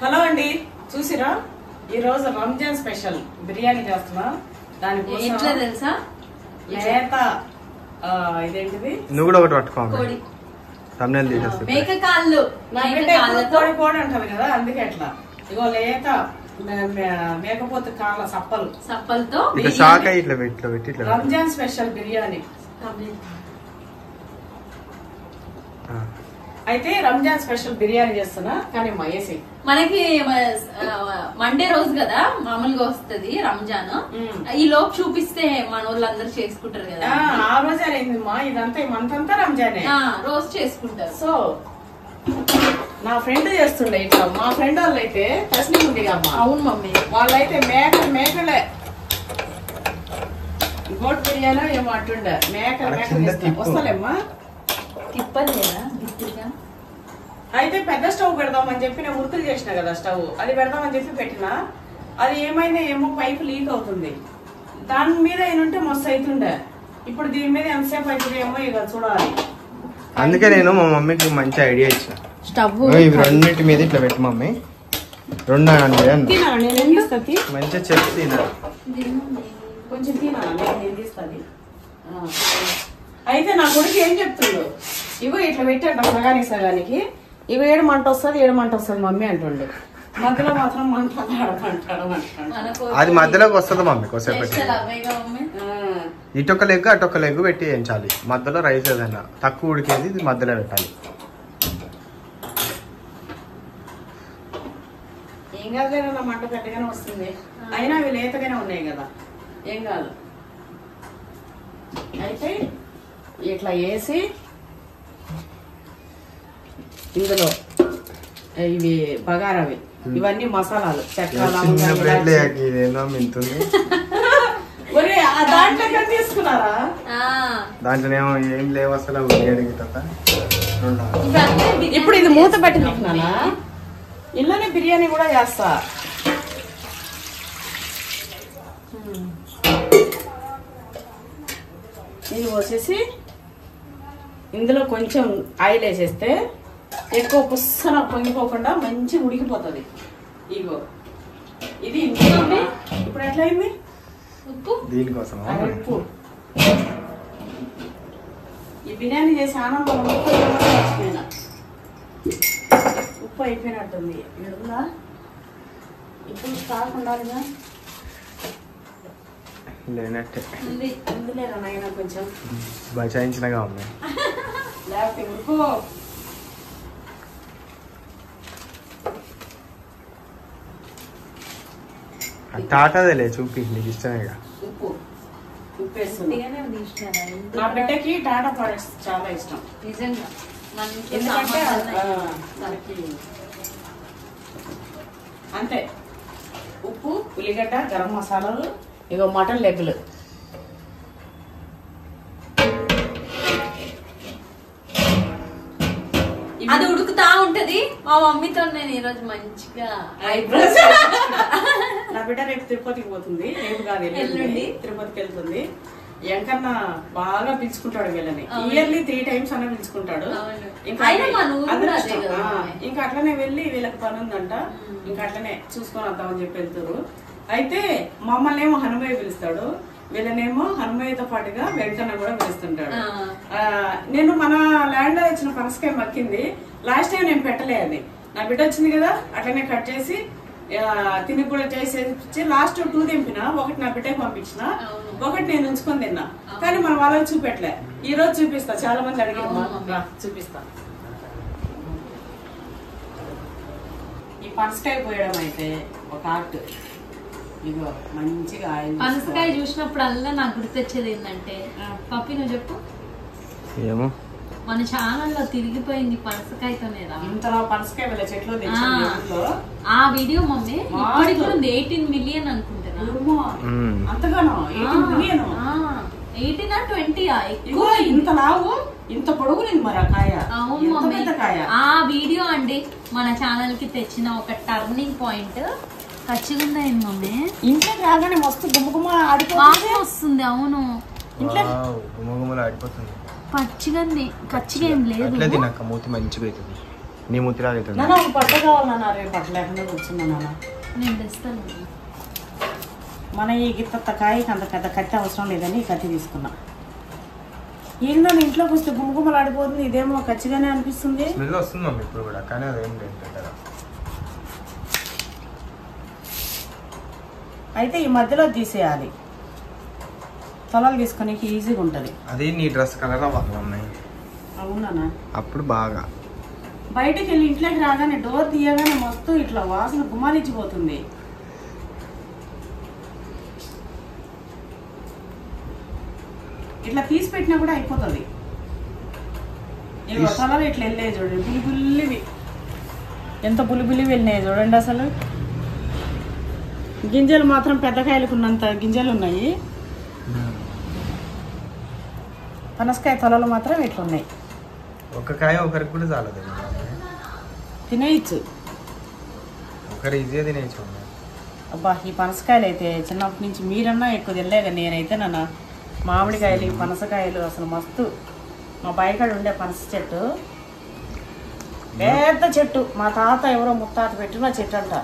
Hello అండి, చూసిరా ఈ రోజు రంజాన్ స్పెషల్ బిర్యానీ చేస్తున్నా. దానికోసం ఎట్లా తెలుసా లేత ఇదేంటిది నువ్వు కూడా ఒకటి పట్టుకోవాలి. తమ్ముళ్ళు తీసేస్తా. మేక కాళ్ళు కోడి కోడి అంటది కదా, అందుకే అట్లా. ఇగో లేత మేకపోతే కాళ్ళ సప్పలతో ఇట్లా షాక్ అయ్యి ఇట్లా పెట్టి ఇట్లా రంజాన్ స్పెషల్ బిర్యానీ. అయితే రంజాన్ స్పెషల్ బిర్యానీ చేస్తున్నా. కానీ మయేసి మనకి మండే రోజు కదా మామూలుగా వస్తుంది రంజాన్. ఈ లోపు చూపిస్తే మన వాళ్ళందరూ చేసుకుంటారు కదా. ఆ రోజు అయింది మా ఇదంతా ఈ మంత్ అంతా రంజానే రోజు చేసుకుంటారు. సో నా ఫ్రెండ్ చేస్తుండే ఇట్లా. మా ఫ్రెండ్ వాళ్ళు అయితే తస్ని ఉంది అమ్మా. అవును మమ్మీ, వాళ్ళైతే మేకలే గోట్ బిర్యానీ ఏమో అంటుండే. మేకలు వస్తలేమ్మా తిప్పలేదా. అయితే పెద్ద స్టవ్ పెడదామని చెప్పి నేను ఉరుకులు చేసిన కదా స్టవ్, అది పెడదామని చెప్పి పెట్టినా. అది ఏమైనా ఏమో పైపు లీక్ అవుతుంది. దాని మీద ఏమంటే మస్తు అవుతుండే. ఇప్పుడు దీని మీద ఎంతసేపు అవుతుంది ఏమో ఇక చూడాలి. అందుకే నేను మా మమ్మీకి మంచి ఐడియా ఇచ్చిన. స్టవ్ ఇవి రెండింటి మీద ఇట్లా పెట్టి మమ్మీ రెండు మంచిగా చెప్పి తినాలి. కొంచెం తినా నేను తీస్తుంది. అయితే నా కొడుకు ఏం చెప్తుండు, ఇగో ఇట్లా పెట్టాడు సగానికి. ఇగో 7 మంట వస్తుంది మమ్మీ అంటుండు. మధ్యలో మాత్రం మంట అది మధ్యలోకి వస్తుంది మమ్మీ. కొద్దిసేపటి ఇటొక లెగ్ అటొక లెగ్ పెట్టి వేయించాలి. మధ్యలో రైస్ ఏదైనా తక్కువ ఉడికేది ఇది మధ్యలో పెట్టాలి. ఏం కాదు, నా మంట పెద్దగానే వస్తుంది. అయినా అవి లేతగానే ఉన్నాయి కదా, ఏం కాదు. అయితే ఇట్లా వేసి ఇందులో ఇవి బగారవి ఇవన్నీ మసాలాలు దాంట్లో తీసుకున్నారా? దాంట్లోనేమో ఏం లేవు అసలు. ఇప్పుడు ఇది మూత పెట్టి తింటున్నానా? ఇళ్ళనే బిర్యానీ కూడా చేస్తా. ఇది వచ్చేసి ఇందులో కొంచెం ఆయిల్ వేసేస్తే ఎక్కువ పుස්සన పొంగిపోకుండా మంచి ఉడికిపోతుంది. ఇగో ఇది ఇప్పుడు ఎట్లయింది ఉప్పు. దీనికోసం ఉప్పు ఈ బిర్యానీ చేసి ఆనందం ఉప్పు అయిపోయినట్టుంది. ఉందా ఇప్పుడు స్టాక్ ఉండాలిగా. లేనట్టే ఉందిలేరా నాయన కొంచెం బచాయించినగా ఉన్నాయి. లేకపోతే ఉడుకో. టాటాదేలే చూపి, నీకు ఇష్టమేగా. ఉప్పు నా బిడ్డకి టాటా ప్రొడక్ట్స్ చాలా ఇష్టం. ఎందుకంటే అంతే ఉప్పు, ఉల్లిగడ్డ, గరం మసాలాలు, ఇగో మటన్ లెగ్గులు. అది ఉడుకుతా ఉంటది. మా మమ్మీతో నేను ఈ రోజు మంచిగా నా బిడ్డ రేపు తిరుపతికి పోతుంది. రేపు కాదు ఎల్లుండి తిరుపతికి వెళ్తుంది. ఎంకన్నా బాగా పిలుచుకుంటాడు వీళ్ళని. ఇయర్లీ 3 times అన్న పిలుచుకుంటాడు. ఇంకా అట్లనే వెళ్ళి వీళ్ళకి పని ఉందంట, ఇంకా అట్లనే చూసుకొని వద్దామని చెప్పి వెళ్తారు. అయితే మమ్మల్ని ఏమో హనుమయ్య పిలుస్తాడు, వీళ్ళనేమో హనుమయ్యతో పాటుగా వెంకన్న కూడా పిలుస్తుంటాడు. నేను మన ల్యాండ్ లో వచ్చిన పనసకాయ మక్కింది. లాస్ట్ టైం నేను పెట్టలే, అది నా బిడ్డ వచ్చింది కదా అట్లనే కట్ చేసి తిని కూడా చేసి లాస్ట్ 2 దింపిన. ఒకటి నా బిడ్డకి పంపించిన, ఒకటి నేను ఉంచుకొని తిన్నా. కానీ మన వాళ్ళకి చూపెట్టలే. ఈ రోజు చూపిస్తా, చాలా మంది అడిగారు, చూపిస్తా. ఈ పనసకాయ పోయడం అయితే ఒక ఆర్ట్. ఇగో మంచిగా పనసకాయ చూసినప్పుడు అల్లా నాకు గుర్తొచ్చేది ఏంటంటే, పప్పి నువ్వు చెప్పు. ఏమో మన ఛానల్లో తిరిగిపోయింది పనసకాయతోనే. ఇంతలో పనసకాయ వీళ్ళ చెట్లు ఆ వీడియో మమ్మీ ఇప్పటికి 18 million అనుకుంటున్నా. అంతగానో 18 or 20 ఇంత లావు ఇంత పొడుగు మరి ఆ కాయ. అవును మమ్మీ, ఆ వీడియో అండి మన ఛానల్ కి తెచ్చిన ఒక టర్నింగ్ పాయింట్. ఖచ్చితంగా అయింది మమ్మీ. ఇంట్లోకి రాగానే మస్తు గుమ్మగుమ్మ ఆడిపోతుంది వస్తుంది. అవును ఇంట్లో గుమ్మగుమ్మలు ఆడిపోతుంది. పచ్చిగా ఏం లేదు. మూతి మంచిగా అవుతుంది. నీ ముత్తిలాగా అవుతుంది. నాన్న ఒక పట్ట కావాలన్నా, రేపు పట్ట లేకుండా కూర్చున్నా నాన్న. నేను తెస్తాను. మన ఈ గిత్త కాయకి అంత పెద్ద కత్తి అవసరం లేదని ఈ కత్తి తీసుకున్నా. ఏందో ఇంట్లోకి వస్తే గుమ్మగుమ్మలు ఆడిపోతుంది, ఇదేమో ఖచ్చితంగానే అనిపిస్తుంది. స్మెల్ వస్తుంది మమ్మీ ఇప్పుడు కూడా, కానీ అదేం లేదు కదా. అయితే ఈ మధ్యలో తీసేయాలి, తొలలు తీసుకొని ఈజీగా ఉంటుంది. అది నీ డ్రెస్ కలర్ అవ్వాలి మమ్మీ. అవునా? అప్పుడు బాగా బయటకు వెళ్ళి ఇంట్లోకి రాగానే డోర్ తీయగానే మొత్తం ఇట్లా వాసన గుమాలిచ్చిపోతుంది. ఇట్లా తీసి పెట్టినా కూడా అయిపోతుంది. ఇవి తొలలు ఇట్లా వెళ్ళాయి చూడండి, బులిబుల్లివి, ఎంత బులిబులివి వెళ్ళినాయి చూడండి. అసలు గింజలు మాత్రం పెద్ద కాయలకున్నంత గింజలు ఉన్నాయి, పనసకాయ తొలలు మాత్రం ఇట్లా ఉన్నాయి. ఒక కాయ ఒకరికి కూడా చాలదు, తినేయచ్చు, ఒకరు ఈజీగా తినేయచ్చు. అబ్బా ఈ పనసకాయలు అయితే చిన్నప్పటి నుంచి మీరన్నా ఎక్కువ తినలేక, నేనైతే నాన్న మామిడికాయలు పనసకాయలు అసలు మస్తు. మా బాయికాడ ఉండే పనస చెట్టు, పెద్ద చెట్టు, మా తాత ఎవరో ముత్తాత పెట్టిన చెట్టు అంట,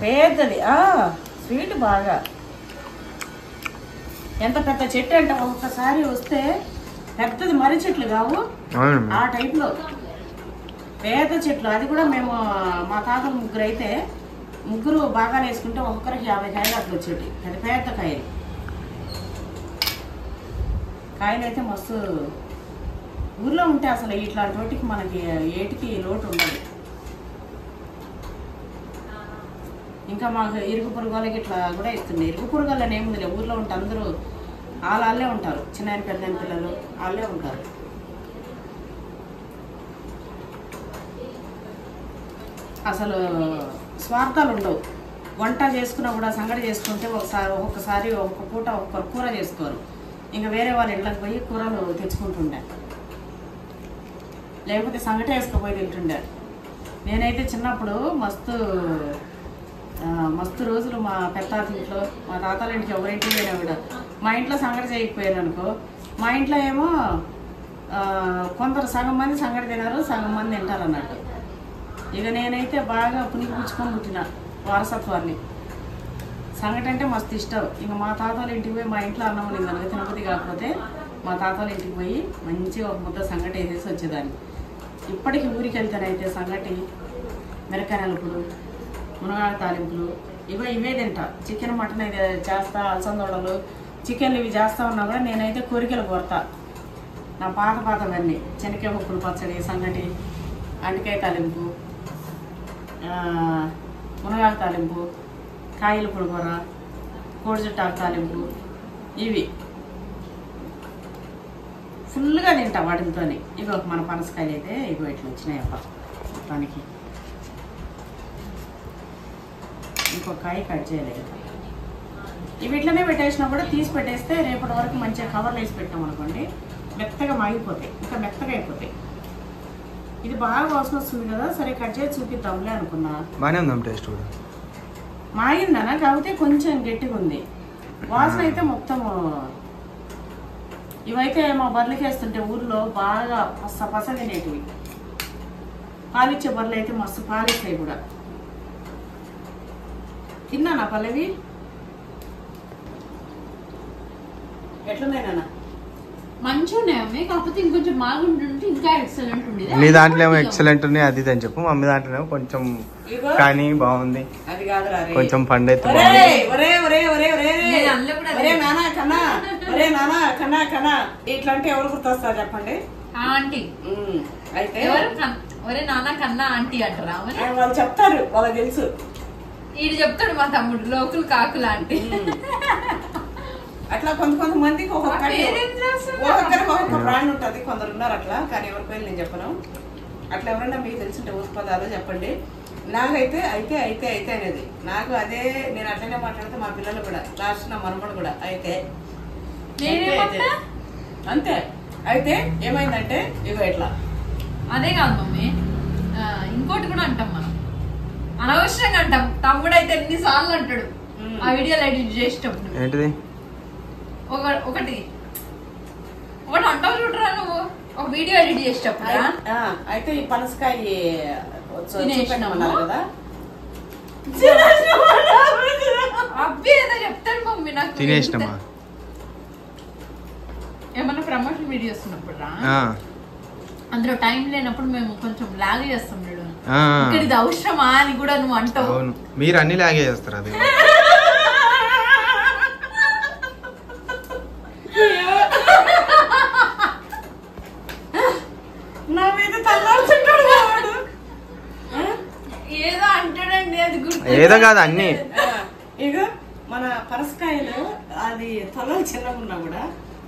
పెద్దది. స్వీట్ బాగా, ఎంత పెద్ద చెట్టు అంటే ఒక్కసారి వస్తే పెద్దది, మర్రి చెట్లు కావు ఆ టైప్లో పెద్ద చెట్లు. అది కూడా మేము మా తాతలు ముగ్గురు అయితే, ముగ్గురు బాగా వేసుకుంటే ఒక్కొక్కరికి 50 కాయలు అట్లా వచ్చేటి, పెద్ద పెద్ద కాయలు. కాయలు అయితే మస్తు ఊర్లో ఉంటే అసలు ఇట్లాంటి వాటికి మనకి ఏటికి లోటు ఉండదు. ఇంకా మాకు ఇరుగు పురుగాలకి ఇట్లా కూడా ఇస్తుంది. ఇరుగు పురుగాలని ఏముందిలే, ఊర్లో ఉంటే అందరూ వాళ్ళే ఉంటారు, చిన్న పెద్ద పిల్లలు వాళ్ళే ఉంటారు. అసలు స్వార్థాలు ఉండవు. వంట చేసుకున్నా కూడా సంగటి చేసుకుంటే ఒక్కొక్కసారి ఒక్క పూట ఒక్కొక్క కూర చేసుకోరు, ఇంకా వేరే వాళ్ళ ఇళ్ళకి పోయి కూరలు తెచ్చుకుంటుండే, లేకపోతే సంగటి వేసుకుపోయి తింటుండే. నేనైతే చిన్నప్పుడు మస్తు రోజులు మా పెద్దాత ఇంట్లో, మా తాతల ఇంటికి ఎవరింటికి పోయినా కూడా మా ఇంట్లో సంగటి చేయకపోయాను అనుకో, మా ఇంట్లో ఏమో కొందరు సగం మంది సంగటి తినారు, సగం మంది తింటారు అన్నట్టు. ఇక నేనైతే బాగా పునికి పుచ్చుకొని పుట్టిన వారసత్వాన్ని. సంగటి అంటే మస్తు ఇష్టం. ఇంకా మా తాతల ఇంటికి పోయి, మా ఇంట్లో అన్నం నేను కనుక తినబుద్ధి కాకపోతే మా తాతల ఇంటికి పోయి మంచిగా ఒక ముద్ద సంగటి వేసేసి వచ్చేదాన్ని. ఇప్పటికీ ఊరికి వెళ్తానైతే సంగటి, మిరకాయ నలుపులు, మునగాకు తాలింపులు ఇవే తింటా. చికెన్ మటన్ అయితే చేస్తా, అలసందోడలు చికెన్లు ఇవి చేస్తా ఉన్నా కూడా నేనైతే కోరికలు కోరతా. నా పాతవన్నీ శనక్కాయ పప్పులు పచ్చడి, సంగటి, అంటికాయ తాలింపు, మునగాకు తాలింపు, కాయల పులిహోర, కోడిజుట్టాకు తాలింపు, ఇవి ఫుల్గా తింటా వాటితోని. ఇవి ఒక మన పనసకాయలు అయితే ఇవి ఇట్లా వచ్చినాయప్ప మొత్తానికి. ఇంకొక కాయ కట్ చేయలేదు. ఇవి ఇట్లనే పెట్టేసినా కూడా తీసి పెట్టేస్తే రేపటి వరకు మంచిగా కవర్లు వేసి పెట్టాం అనుకోండి, మెత్తగా మాగిపోతాయి, ఇంకా మెత్తగా అయిపోతాయి. ఇది బాగా వాసన వస్తుంది కదా, సరే కట్ చేసి చూపిద్దాంలే అనుకున్నా. బాగానే ఉందాం టేస్ట్ కూడా. మాగిందనా, కాకపోతే కొంచెం గట్టిగా ఉంది వాసన అయితే మొత్తం. ఇవైతే మా బర్రెలకి వేస్తుంటే ఊర్లో బాగా పస తినేటివి. పాలిచ్చే బర్రెలు అయితే మస్తు పాలిస్తాయి కూడా. తిన్నానా పల్లవి? ఎట్లున్నాయి నాన్న? మంచిగా ఉన్నాయి, కాకపోతే ఇంకొంచెం మాగుంటుంటే ఇంకా ఎక్సలెంట్ ఉండేది. నీ దాంట్లో ఏమో ఎక్సలెంట్ ఉన్నాయి అది అని చెప్పు, మమ్మీ దాంట్లో కొంచెం కానీ బాగుంది, అది కాదురా కొంచెం పండైతే కన్నా ఇట్లాంటి ఎవరు గుర్తొస్తారు చెప్పండి? ఆంటీ. అయితే ఒరే నాన్న కన్నా ఆంటీ అంటారా? వాళ్ళు చెప్తారు, వాళ్ళకి తెలుసు. ఈడు చెప్తాడు మా తమ్ముడు లోకులు కాకులు ఆంటీ. అట్లా కొంతమందికి ఒక్కొక్కరికి ఒక్కొక్క బ్రాండ్ ఉంటుంది, కొందరు ఉన్నారు అట్లా. కానీ ఎవరి పేరు నేను చెప్పను. అట్లా ఎవరైనా మీకు తెలిసింటే ఉత్పదాలు చెప్పండి. నాకైతే అయితే అయితే అయితే అనేది నాకు అదే, నేను అట్లనే మాట్లాడితే మా పిల్లలు కూడా, లాస్ట్ నా మనమడు కూడా అయితే అంతే. అయితే ఏమైందంటే ఇగో ఇట్లా. అదే కాదు మమ్మీ, ఇంకోటి కూడా అంటాం మనం, అనవసరంగా అంటాం. తమ్ముడు అయితే ఎన్నిసార్లు అంటాడు ఆ వీడియోలో ఎడిట్ చేసేటప్పుడు. ఏంటిది? ఒకటి అంటావు చూడరా నువ్వు, ఒక వీడియో ఎడిట్ చేసి చెప్పరా? అయితే ఈ పనసకాయ చూపెట్టమన్నారు కదా, అబ్బే ఏదో చెప్తాడు మమ్మీ నాకు. తినేసినమా ఏమన్నా ప్రమోషన్ వీడియోస్ ఉన్నప్పుడు అందులో టైం లేనప్పుడు మేము కొంచెం లాగ్ చేస్తాం. ఇక్కడ ఇది అవసరమా అని కూడా నువ్వు అంటావు. అవును, మీరు అన్ని లాగే చేస్తారు. అది నా మీద తల్లాడుతుంటాడు వాడు. ఏదో అంటాడండి, అది గుర్తు ఏదో కాదు అన్ని. ఇక మన పనసకాయలు అది తొలలు చిన్నగా ఉన్నా కూడా,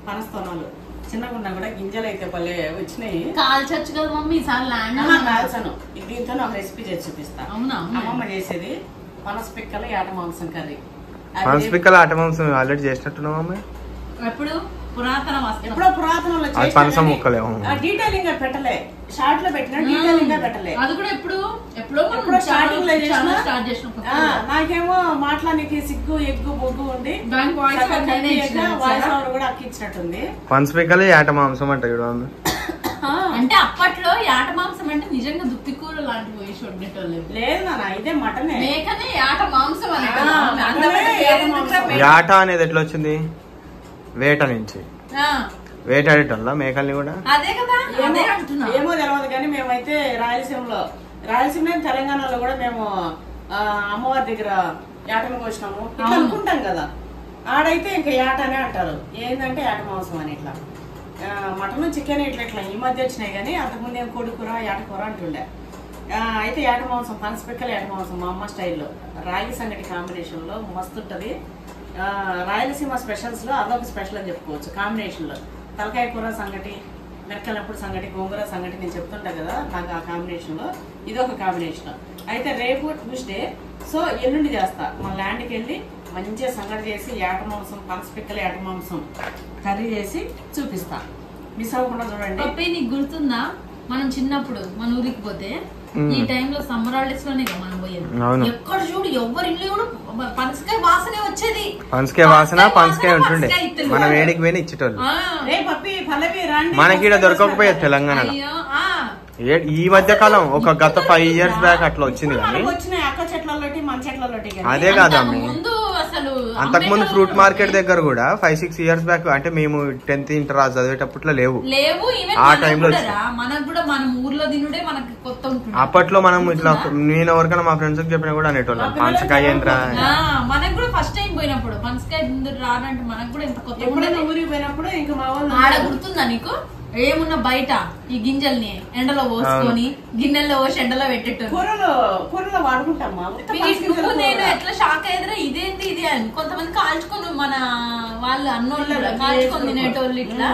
పనస తొలలు చిన్నగా ఉన్నా కూడా గింజలు అయితే పల్లె వచ్చినాయి. కాల్చొచ్చు కదా మమ్మీ ఈసారి ల్యాండ్. కాల్చను, దీంతో ఒక రెసిపీ చేసి చూపిస్తా. అవునా? అమ్మమ్మ చేసేది పనస పిక్కల యాట మాంసం కర్రీ. పనస పిక్కల ఆట మాంసం ఆల్రెడీ చేసినట్టున్నావా అమ్మాయి? ఎప్పుడు పురాతన ఎప్పుడో పురాతనంలో అది పనస ముక్కలే. డీటెయిలింగ్ గా పెట్టలే, షార్ట్ లో పెట్టినా డీటెయిలింగ్ గా పెట్టలే. అది కూడా ఎప్పుడో స్టార్టింగ్ లో స్టార్ట్ చేసిన. నాకేమో మాట్లాడానికి సిగ్గు ఎగ్గు బొగ్గు ఉంది, వాయిస్ ఓవర్ కూడా అక్కించినట్టుంది. పనస పిక్కలే ఆట మాంసం అంట చూడండి. అంటే అప్పట్లో యాట మాంసం అంటే నిజంగా దుప్పి కూర లాంటివి వేసి వండేటోళ్ళు. లేదు నాన్న, ఇదే మటనే. మేకనే యాట మాంసం అని. యాట అనేది ఎట్లా వచ్చింది? వేట నుంచి. వేటాడేటోళ్ళ మేకల్ని కూడా. అదే కదా, అదే అంటున్నా. ఏమో తెలియదు కానీ మేమైతే రాయలసీమలో తెలంగాణలో కూడా మేము అమ్మవారి దగ్గర యాటను కోసినాము ఇట్లా అనుకుంటాం కదా. ఆడైతే ఇంకా యాట అనే అంటారు. ఏంటంటే యాట మాంసం అని. ఇట్లా మటన్ చికెన్ ఇట్లా ఈ మధ్య వచ్చినాయి కానీ అంతకుముందు ఏం కోడి కూర యాట కూర అంటుండే. అయితే యాట మాంసం, పనస పిక్కల యాట మాంసం మా అమ్మ స్టైల్లో రాగి సంగటి కాంబినేషన్ లో మస్తు ఉంటది. రాయలసీమ స్పెషల్స్ లో అదొక స్పెషల్ అని చెప్పుకోవచ్చు. కాంబినేషన్ లో తలకాయ కూర సంగటి, మెరకలప్పుడు సంగటి, గోంగూర సంగటి నేను చెప్తుంటా కదా, నాకు ఆ కాంబినేషన్ లో ఇదొక కాంబినేషన్. అయితే రేపు ట్యూస్డే, సో ఎల్లుండి చేస్తా. మా ల్యాండ్కి వెళ్ళి మంచిగా సంగటి చేసి యాట మాంసం, పనస పిక్కల యాట మాంసం కర్రీ చేసి చూపిస్తా. మిస్ అవ్వకుండా చూడండి. నీకు గుర్తుందా మనం చిన్నప్పుడు మన ఊరికి పోతే ఈ టైంలో సమ్మర్ హాలిడేస్ లోనే మనం పోయేది. ఎక్కడ చూడు ఎవరి ఇల్లు కూడా పనసకాయ వాసనే వచ్చేది. పనసకాయ వాసన, పనసకాయ ఉంటుండే. మనం వేడికి పోయి ఇచ్చేటోళ్ళు. మనకి దొరకకపోయేది తెలంగాణలో. ఈ మధ్య కాలం ఒక గత 5 years బ్యాక్ అట్లా వచ్చింది కానీ అదే కాదమ్మి. అంతకుముందు ఫ్రూట్ మార్కెట్ దగ్గర కూడా 5-6 years బ్యాక్, అంటే మేము 10th ఇంటర్ చదివేటప్పట్లో లేవు. ఆ టైంలో అప్పట్లో మనం ఇట్లా నేను ఎవరికైనా మా ఫ్రెండ్స్ కి చెప్పినా కూడా అనేటోళ్ళం పనసకాయ ఏంట్రా. మనకు కూడా ఫస్ట్ టైం పోయినప్పుడు పనసకాయ రానంటే మనకు కూడా ఇంత కొత్త ఊరికి పోయినప్పుడు ఇంకా మా ఆడ గుర్తుందా నీకు? ఏమున్నా బయట ఈ గింజల్ని ఎండలో పోసుకొని గిన్నెల్లో పోసి ఎండలో పెట్టేటోళ్ళు. కూరలో వాడుకుంటాం. నేను ఎట్లా షాక్ అయ్యేదిరా, ఇదేంటి ఇది అని. కొంతమంది కాల్చుకొని మన వాళ్ళు అన్నోళ్ళు కాల్చుకొని తినేటోళ్ళు ఇట్లా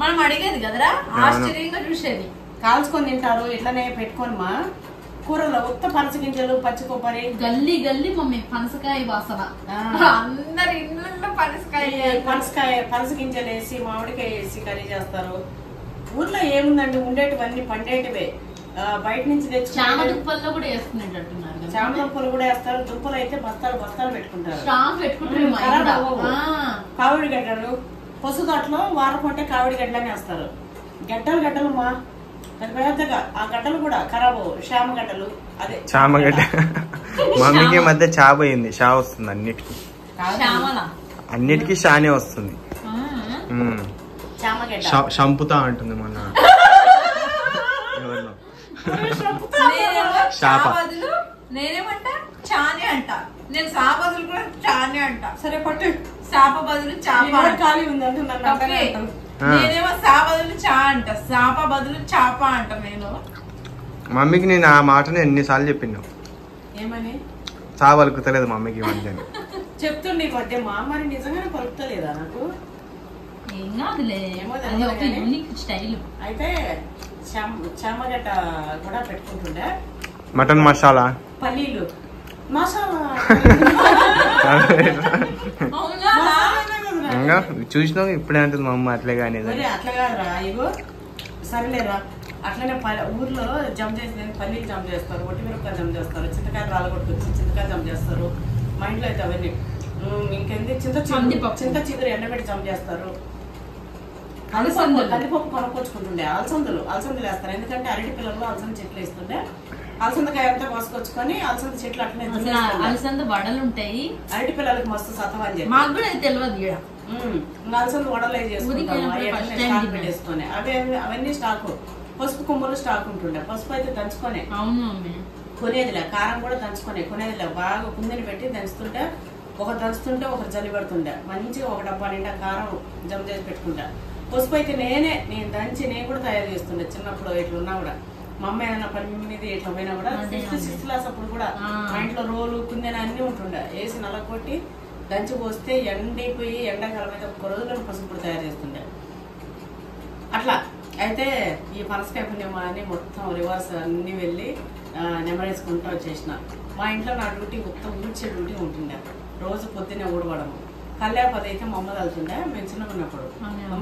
మనం అడిగేది కదరా, ఆశ్చర్యంగా చూసేది. కాల్చుకొని తింటారు ఇట్లానే పెట్టుకొని మా కూరలో ఉత్త పనస గింజలు, పచ్చి కొబ్బరి, గల్లీ గల్లీ మమ్మీ పనసకాయ వాసన. అందరి ఇళ్ళల్లో పనస గింజలు వేసి మామిడికాయ వేసి కర్రీ చేస్తారు. ఊర్లో ఏముందండి, ఉండేటివన్నీ పండేటివే. బయట నుంచి తెచ్చి చామ దుంపల్లో కూడా వేసుకునేటట్టున్నారు. చామ దుంపలు కూడా వేస్తారు. దుంపలు అయితే బస్తాలు పెట్టుకుంటారు. కావిడి గడ్డలు పసు తోటలో వారకుంటే కావిడి గడ్డలని వేస్తారు. గడ్డలు మా పెద్దగా ఆ గడ్డలు కూడా ఖరాబ్ అవ్వవు. శ్యామగడ్డలు, అదే చామగడ్డ. మమ్మీకి మధ్య చా పోయింది, షా వస్తుంది అన్నిటికీ. షానే వస్తుంది. షంపుతా అంటుంది మొన్న ఎవరిలో. నేనేమంటా చానే అంట. నేను సా బదులు కూడా చానే అంట. సరే పట్టు, శాప బదులు చాప ఖాళీ ఉంది. నేనేమో సా బదులు చా అంట, శాప బదులు చాప అంట. నేను మమ్మీకి నేను ఆ మాటని ఎన్నిసార్లు చెప్పినావు. ఏమని? చా పలుకుతలేదు మమ్మీకి మధ్య. చెప్తుండే మధ్య మా మరి నిజంగానే పలుకుతలేదా నాకు? ఏం కాదులే, స్టైల్. అయితే చామగడ్డ కూడా పెట్టుకుంటుండే. మటన్ మసాలా, పల్లీలు మసాలా చూసినావు ఇప్పుడే అంటుంది మా అమ్మ. అట్లే కానీ అట్లా కాదురా, ఇగో సరేలేరా. అట్లనే ఊర్లో జమ్ చేసి పల్లీలు జమ్ చేస్తారు, ఒట్టి మిరపకాయ జమ్ చేస్తారు, చింతకాయలు రాలగొట్టుకొచ్చి చింతకాయ జమ్ చేస్తారు. మా ఇంట్లో అయితే అవన్నీ. ఇంకెందుకు చింత చిగురు ఎండబెట్టి జమ్ చేస్తారు. కందిపప్పు కొనుక్కొచ్చుకుంటుండే. అలసందలు వేస్తారు, ఎందుకంటే అరటి పిల్లలు అలసంద చెట్లు వేస్తుండే. అలసందకాయ అంతా కోసుకొచ్చుకొని అలసంద చెట్లు అట్లనే అలసంద వడలు ఉంటాయి. అరటి పిల్లలకి మస్తు సత్వం అని చెప్పి మాకు కూడా తెలియదు. అలసంద వడలు చేసుకుంటాం పెట్టేసుకొని అవన్నీ స్టాకు. పసుపు కొమ్మలు స్టాక్ ఉంటుండే. పసుపు అయితే దంచుకొనే కొనేదిలే, కారం కూడా దంచుకొనే కొనేదిలే. బాగా కుందని పెట్టి దంచుతుంటే ఒకరు దంచుతుంటే ఒకరు జల్లి పెడుతుండే. మంచిగా ఒక డబ్బా నిండా కారం జమ చేసి పెట్టుకుంటా. పసుపు అయితే నేను దంచి నేను కూడా తయారు చేస్తుండే చిన్నప్పుడు. ఇట్లున్నా కూడా మా అమ్మ ఏదైనా పని మీద ఇట్లా పోయినా కూడా 5th 6th క్లాస్ అప్పుడు కూడా మా ఇంట్లో రోలు కుందని అన్ని ఉంటుండే. వేసి నల్లకొట్టి దంచి పోస్తే ఎండిపోయి ఎండాకాలం అయితే ఒక రోజులో పసుపు తయారు చేస్తుండే అట్లా. అయితే ఈ పనసకాయ పుణ్యమా అని మొత్తం రివర్స్ అన్ని వెళ్ళి నెమరేసుకుంటూ వచ్చేసిన. మా ఇంట్లో నా డ్యూటీ మొత్తం ఊడ్చే డ్యూటీ ఉంటుండే. రోజు పొద్దున్నే ఊడవడము. కల్లాపది అయితే మా అమ్మ తలుతుండే మేము చిన్నగా ఉన్నప్పుడు.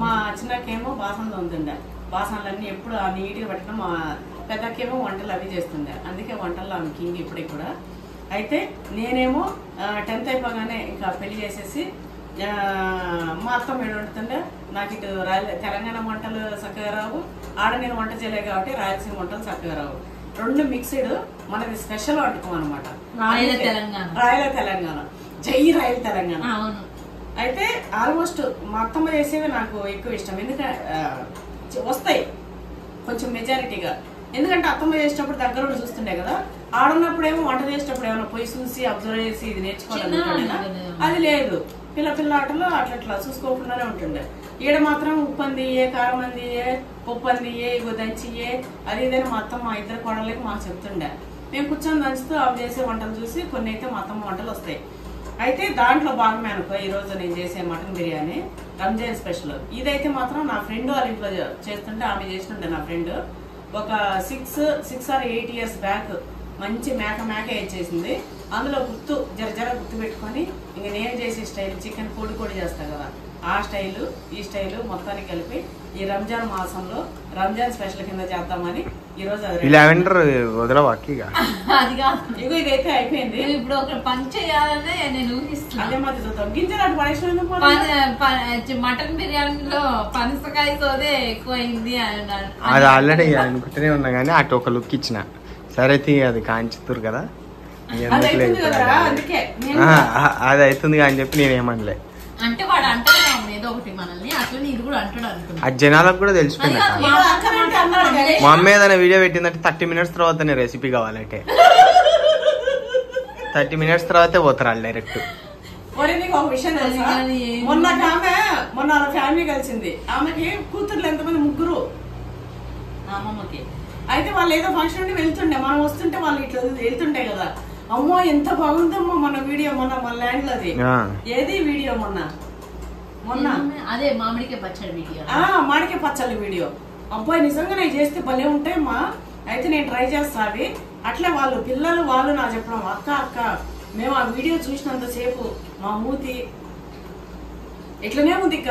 మా చిన్నకేమో బాసనలు ఉంటుండే. బాసనలన్నీ ఎప్పుడు నీట్గా పెట్టడం. మా పెద్దకేమో వంటలు అవి చేస్తుండే. అందుకే వంటల్లో ఆమె కింగ్ ఇప్పటికి కూడా. అయితే నేనేమో 10th అయిపోగానే ఇంకా పెళ్లి చేసేసి మా అత్త మేడ వండుతుండే. నాకు ఇటు తెలంగాణ వంటలు చక్కగా రావు, ఆడ నేను వంట చేయలేదు కాబట్టి రాయలసీమ వంటలు చక్కగా రావు. రెండు మిక్స్డ్. మనది స్పెషల్ వంటకం అనమాట. రాయల తెలంగాణ, జై రాయల తెలంగాణ. అయితే ఆల్మోస్ట్ మా అత్తమ్మ చేసేవి నాకు ఎక్కువ ఇష్టం. ఎందుకంటే వస్తాయి కొంచెం మెజారిటీగా. ఎందుకంటే అత్తమ్మ చేసేటప్పుడు దగ్గర చూస్తుండే కదా. ఆడున్నప్పుడు ఏమో వంట చేసేటప్పుడు ఏమైనా పోయి చూసి అబ్జర్వ్ చేసి ఇది నేర్చుకోవాలనుకుంటున్నా. అది లేదు. పిల్ల ఆటలు అట్లా చూసుకోకుండానే ఉంటుండే. ఈడ మాత్రం ఉప్పు అందియే, కారం అందియే, పప్పు అందియే, ఇగో దంచియే, అది ఇదని మా అత్తమ్మ మా ఇద్దరు కోడళ్ళకి మాకు చెప్తుండే. మేము కూర్చొని దంచుతూ అవి చేసే వంటలు చూసి కొన్ని అయితే మా అత్తమ్మ వంటలు వస్తాయి. అయితే దాంట్లో భాగమే అనుకో ఈరోజు నేను చేసే మటన్ బిర్యానీ రంజాన్ స్పెషల్. ఇదైతే మాత్రం నా ఫ్రెండ్ వాళ్ళ ఇంట్లో చేస్తుంటే ఆమె చేస్తుండే. నా ఫ్రెండ్ ఒక 6 or 8 years బ్యాక్ మంచి మేక చేసింది. అందులో జర గుర్తు పెట్టుకొని ఇంక నేను చేసే స్టైల్ చికెన్ కోడి చేస్తా కదా, ఆ స్టైలు ఈ స్టైలు మొత్తానికి కలిపి ఈ రంజాన్ మాసంలో రంజాన్ స్పెషల్ కింద చేద్దామని ఈ రోజు ఇగో ఇదైతే అయిపోయింది. ఇప్పుడు ఒక పని చేయాలనే నేను ఊహిస్తున్నా. అదే మధ్య చూద్దాం. గింజలు మటన్ బిర్యానీలో పనసకాయ తోదే ఎక్కువైంది అన్నారు. అది ఆల్రెడీ అనుకుంటూనే ఉన్నా కానీ అటు ఒక లుక్ ఇచ్చిన. సరే అది కాంచుతురు కదా, అది అవుతుంది అని చెప్పి నేనేమనలే. అంటే వాడు అంటాడు ఏదో ఒకటి మనల్ని, అట్లనే ఇది కూడా అంటాడు అనుకున్నా. అది జనాలకు కూడా తెలిసిపోయింది. మా అమ్మ ఏదైనా వీడియో పెట్టిందంటే 30 minutes తర్వాత రెసిపీ కావాలంటే 30 minutes తర్వాతే పోతారు వాళ్ళు డైరెక్ట్. ఒక విషయం తెలుసా, మొన్న ఫ్యామిలీ కలిసింది. ఆమెకి కూతుర్లు ఎంతమంది? 3 అమ్మమ్మకి. అయితే వాళ్ళు ఏదో ఫంక్షన్ నుండి వెళ్తుండే, మనం వస్తుంటే వాళ్ళు ఇట్లా వెళ్తుండే కదా. అమ్మో ఎంత బాగుందమ్మో మన వీడియో, మన ల్యాండ్ లోది. ఏది వీడియో మొన్న అదే మామిడికాయ పచ్చడి వీడియో. మామిడికాయ పచ్చడి వీడియో. అబ్బాయి నిజంగా నేను చేస్తే భలే ఉంటాయమ్మా. అయితే నేను ట్రై చేస్తా అవి. అట్లా పిల్లలు నాకు చెప్పడం, అక్క మేము ఆ వీడియో చూసినంతసేపు మా మూతి ఇట్లనే ఉంది ఇక్క,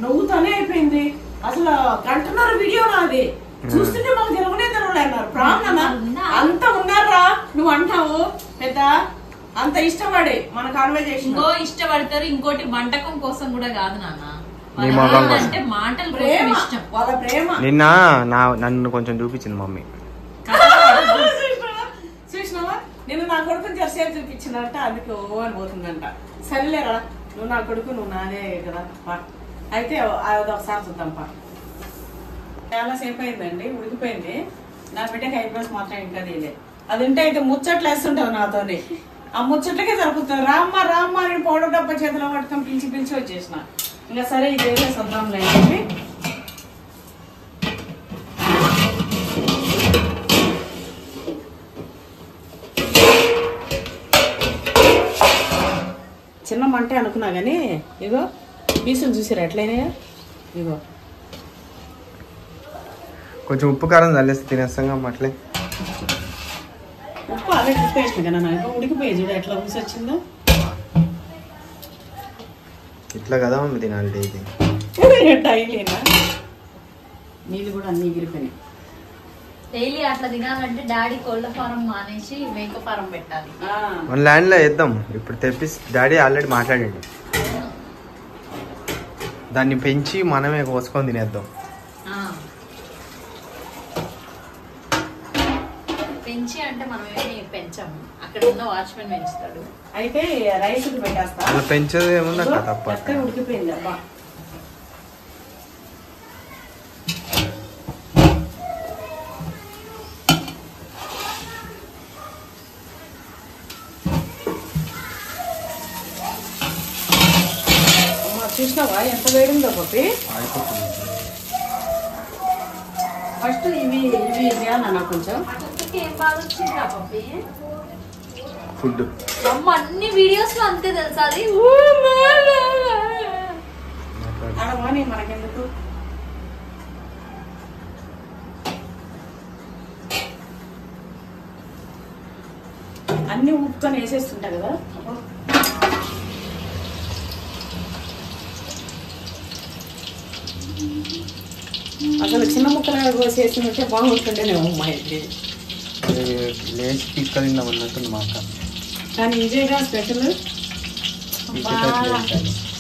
నవ్వుతానే అయిపోయింది. అసలు 1.5 గంట వీడియో నాది. చూస్తుంటే మాకు తెలవనే అన్నారు. ప్రాణనా అంత ఉన్నారా నువ్వు అంటావు పెద్ద అంత ఇష్టపడి మన కాన్వర్జేషన్ ఇష్టపడతారు. ఇంకోటి వంటకం కోసం కూడా కాదు నాన్న, అంటే మాటలు ఇష్టం, వాళ్ళ ప్రేమ. నిన్న నన్ను కొంచెం చూపించింది మమ్మీ. చూసినావా? నేను నా కొడుకుని జరసేపు చూపించిందంట, అందుకే ఓ అని పోతుందంట. సరేలేరా, నువ్వు నా కొడుకు నువ్వు నానే కదా. అయితే అది ఒకసారి చూద్దాంపా. చాలా సేపు అయిందండి, ఉడికిపోయింది. నా బిడ్డకి ఐబ్రోస్ మాత్రం ఇంకా తీయలే. అది ఉంటే అయితే ముచ్చట్లు వేస్తుంటావు నాతోని. ఆ ముచ్చట్లకే సరిపోతుంది. రామ్మ నేను పౌడర్ డబ్బా చేతిలో పట్టుకొని పిలిచి వచ్చేసిన. ఇంకా సరే ఇదేదో సొద్దాంలే అని చిన్న మంటే అనుకున్నా కానీ ఇగో పీసులు చూసారు ఎట్లయినా. ఇగో కొంచెం ఉప్పు కారం చల్లేసి తినేస్తాం అట్లే. ఉప్పు అదే ఉప్పు వేసిన కదా నాకు ఉడికిపోయి చూడ ఎట్లా ఊసి వచ్చిందో. ఇట్లా కదా మమ్మీ తినాలి డైలీ. డైలీనా? నీళ్ళు కూడా అన్ని ఎగిరిపోయినాయి. డైలీ అట్లా తినాలంటే డాడీ కోళ్ళ ఫారం మానేసి మేక ఫారం పెట్టాలి. మన ల్యాండ్ లో వేద్దాం. ఇప్పుడు తెప్పిసి డాడీ ఆల్రెడీ మాట్లాడండి. దాన్ని పెంచి మనమే కోసుకొని తినేద్దాం. పెంచి అంటే మనం ఏమి పెంచాము, అక్కడ ఉన్న వాచ్మెన్ పెంచుతాడు. అయితే రైస్ పెట్టేస్తా. అలా పెంచేది ఏముంది అక్క తప్ప. ఉడికిపోయింది అబ్బా. చూసినావా ఎంత వేడిందో పప్పి. ఫస్ట్ ఇవి చేయాలన్నా కొంచెం. ఏం బాగా వచ్చిందా పప్పి ఫుడ్? అమ్మ అన్ని వీడియోస్ లో అంతే తెలుసా అది. అడవాని మనకెందుకు. అన్ని ఉప్పుకొని వేసేస్తుంటా కదా. అసలు చిన్న ముక్కలు కోసేస్తుంటే బాగుంటుండేనేమో మా ఇంటి. లేచి పిక్క తిందాం అన్నట్టుంది మా అక్క. కానీ ఇదేగా స్పెషల్.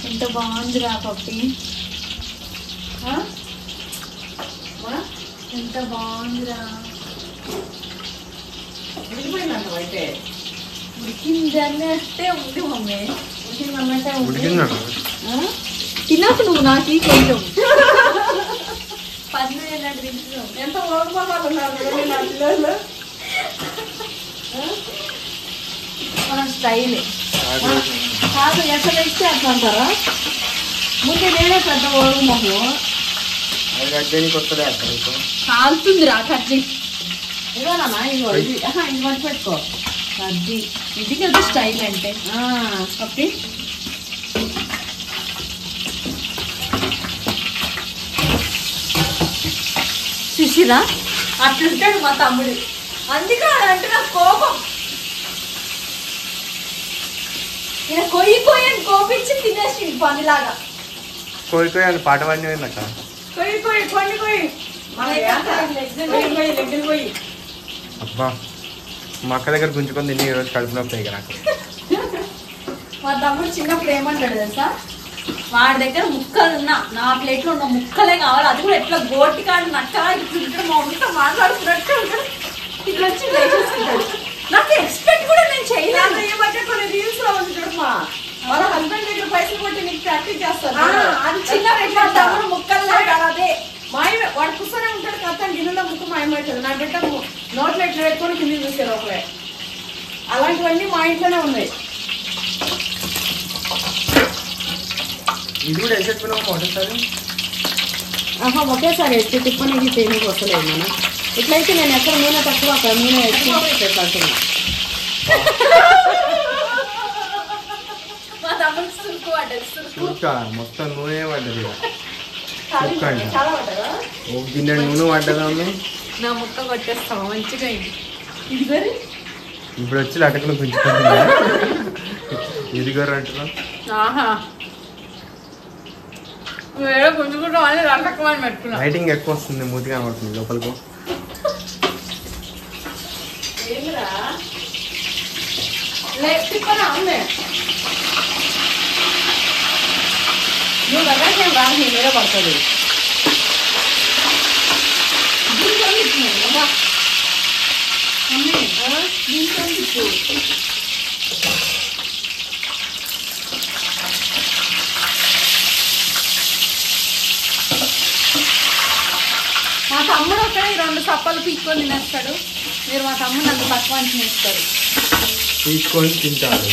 ఎంత బాగుందిరా పప్పి, ఎంత బాగుందిరా. ఉడికిపోయిందంట అయితే. ఉడికిందన్నట్టే ఉంది మమ్మీ. ఉడికిందన్నట్టే ఉడికిందంట. తిన్నాకు నువ్వు నాకు కొంచెం పన్ను ఏంటంటే తింటున్నావు. ఎంత ఓడిపోతారు ఉన్నారు నా పిల్లలు. మన స్టైలే కాదు ఎట్లా తెస్తే అట్లా అంటారా. ముందే నేనే పెద్ద ఓడు మొహం. వస్తుందే అక్క నీకు. కాలుతుందిరా కజ్జి. ఇదిగోనా ఇదిగో ఇది ఇది పట్టి పెట్టుకో. కజ్జి ఇది కదా స్టైల్ అంటే. పప్పి చూసిరా అట్లుంటాడు మా తమ్ముడు. అందుకే అంటే నాకు కోపం. నేను కొయ్యి కొయ్యని కోపించి తినేసి పనిలాగా. కోయి అని పాట పాడినది అక్క. కొయ్యి కొయ్యి కొన్ని కొయ్యి లెగ్గిన కొయ్యి. అబ్బా మా అక్క దగ్గర గుంజుకొని తిని ఈరోజు కడుపు నొప్పి ఇక నాకు. మా తమ్ముడు చిన్నప్పుడు ఏమంటాడు తెలుసా, వాడి దగ్గర ముక్కలు ఉన్నా నా ప్లేట్లో ఉన్న ముక్కలే కావాలి, అది కూడా ఎట్లా గోటి కాడు నక్కలా ఇట్లా మా అమ్మతో మాట్లాడుతున్నట్టు ఉంటాడు. ఇట్లా వచ్చి లేచేసుకుంటాడు. నాకు ఎక్స్పెక్ట్ కూడా నేను చేయలేదు. ఈ మధ్య కొన్ని రీల్స్ లో ఉంది చూడమ్మా, వాళ్ళ హస్బెండ్ దగ్గర పైసలు కొట్టి నీకు ప్రాక్టీస్ చేస్తారు. అది చిన్న మా తమ్ముడు ముక్కలు అదే మాయమే వాడు కూర్చొనే ఉంటాడు. కథ గిన్నెలో ముక్కు మాయమవుతుంది. నా బిడ్డ నోట్లో ఎట్లా పెట్టుకొని కింద చూసారు ఒకలే. అలాంటివన్నీ మా ఇంట్లోనే ఉన్నాయి. ఇది కూడా వేసేట్టుకున్నాం ఒకటేసారి. ఒకేసారి ఎత్తి తిప్పనికి చేయడానికి వస్తలేదు మనం. ఇట్లయితే నేను ఎక్కడ నూనె తక్కువ అక్కడ నూనె ఎక్కువ పెట్టాల్సింది. మా తమ్ముడు సురుకు పడ్డది. సురుకు మొత్తం నూనె పడ్డది. చాలా పడ్డదా? ఒక గిన్నె నూనె పడ్డదా మమ్మీ? నా ముక్క కొట్టేస్తావా మంచిగా ఇది. ఇప్పుడు వచ్చి అటకలు గుంజుకుంటున్నా. ఇదిగోరు అంటున్నా. వేరే గుంజుకుంటాం అని రకమని పెట్టుకున్నా. లైటింగ్ ఎక్కువ వస్తుంది, మూతిగా పడుతుంది లోపలికి. తిప్పనా ఉంది నువ్వు కదా నేను రాదు నీ మీద పడుతుంది. మా తమ్ముడు అక్కడ 2 సప్పలు పీక్కొని తినేస్తాడు. మీరు మా తమ్ముడు నన్ను తక్కువ అని తినేస్తారు. తీసుకొని తింటారు.